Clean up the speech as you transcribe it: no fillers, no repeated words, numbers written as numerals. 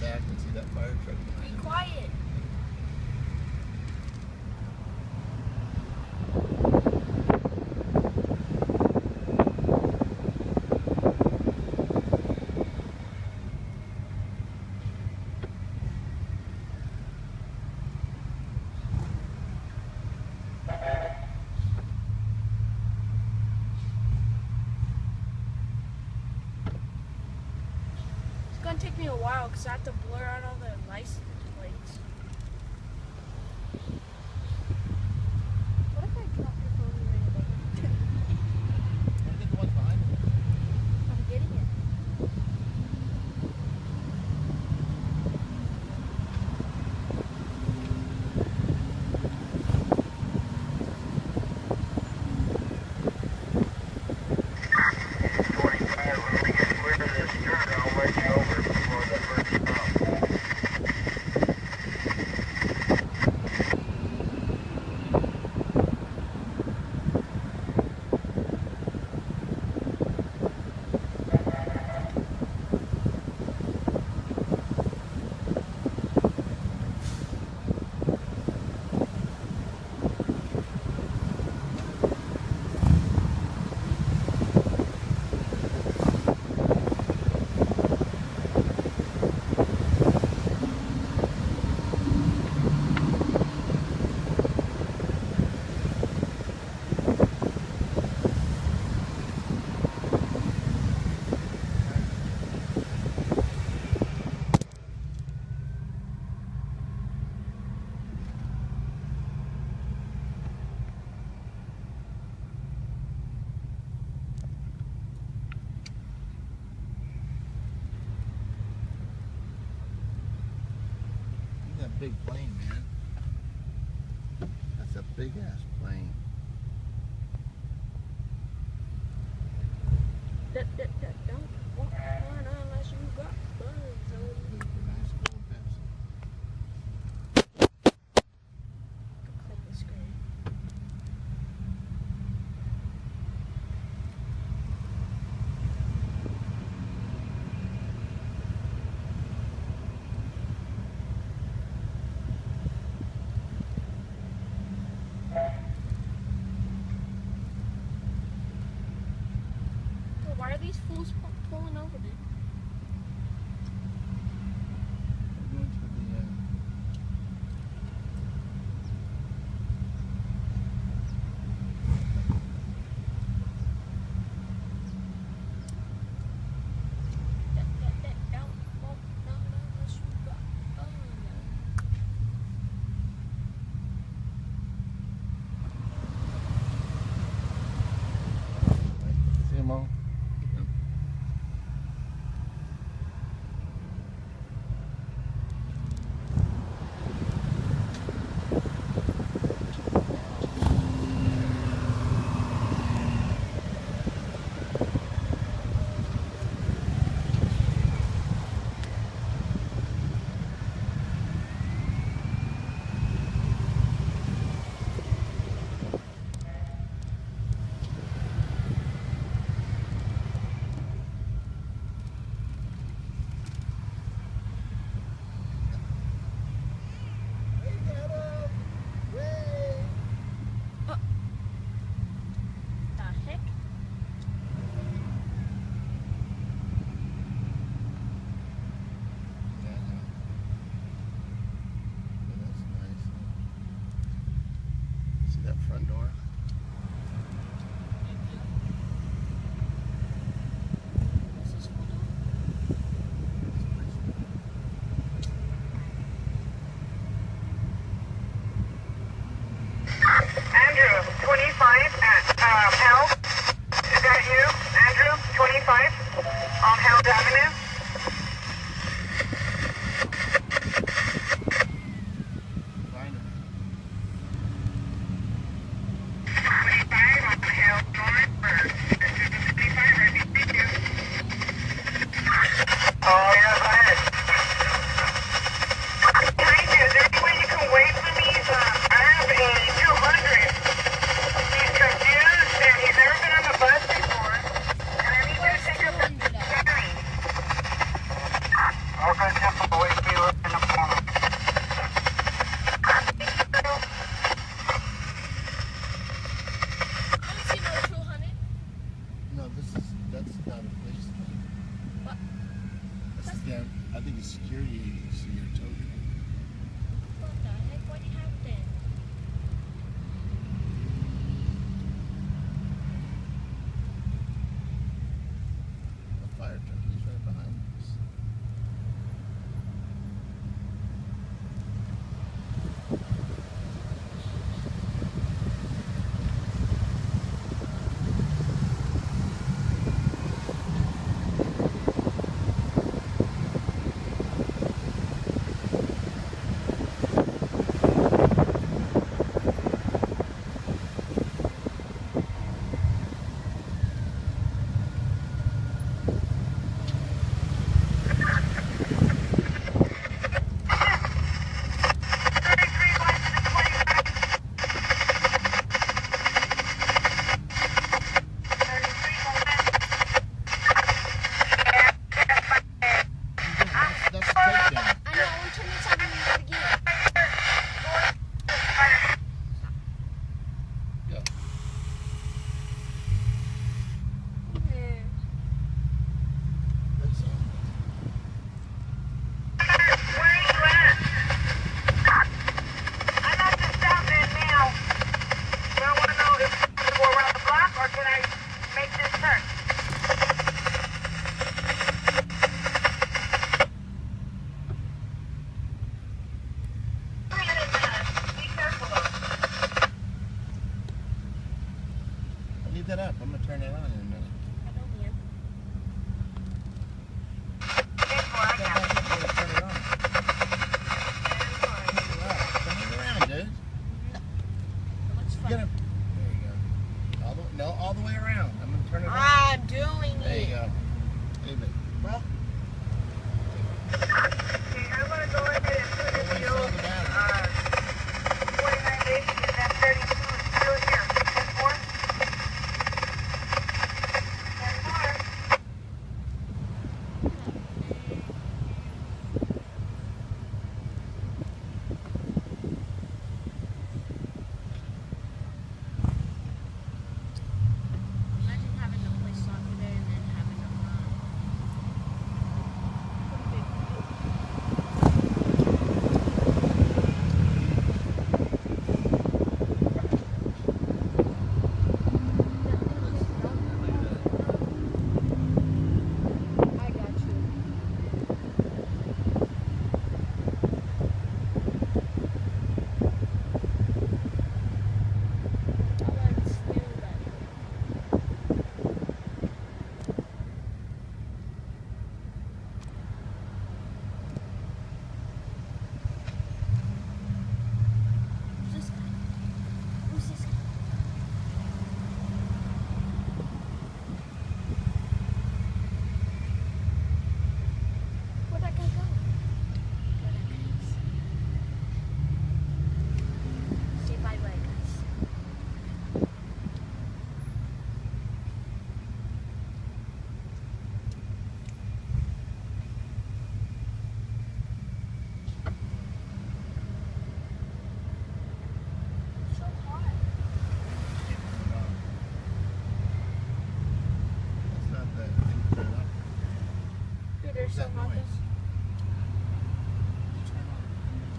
Yeah, I can see that fire truck behind Be him. quiet. It's gonna take me a while because I have to blur out all the license plates. What if I drop your phone and ring it over? Wanna get the ones behind him? I'm getting it. Look at that big plane, man. That's a big ass plane. Don't walk on unless you got buns on you. Nice little Pepsi. Click the screen. Why are these fools pulling over, dude? We're going to the Don't walk on unless you got buns. see them all? The heck? Yeah, I know. Yeah, that's nice. See that front door? What's this one doing? Andrew, 25 at Hell. Is that you? Andrew, 25 on Held Avenue? Behind him. 25 on Held North. 25, I think you. Oh, yeah, go ahead. Thank you. Is there any way you can wait for me? I have a 200. He's confused and he's never been on the bus before. And I need you to take up the ferry. Okay, just wait. Heat that up. I'm gonna turn it on in a minute. I know, man. Turn it on. Turn it around, dude. What's fun? Get him. There you go. All the way around. I'm gonna turn it on. I'm doing There you it. go. Leave it. Well, Okay, I'm gonna go ahead and put Don't in waste the all old the battery. 29 days and that 32 is still here. 10-4. 10-4. imagine having to play soccer there and then having to run. I got you. Let's do that. Who's this guy? Who's this guy? Where'd that guy go? Where'd that guy go? Say bye-bye, guys. So hot. That's not that thing. Turn it up. Dude, they're What's so that hot. noise?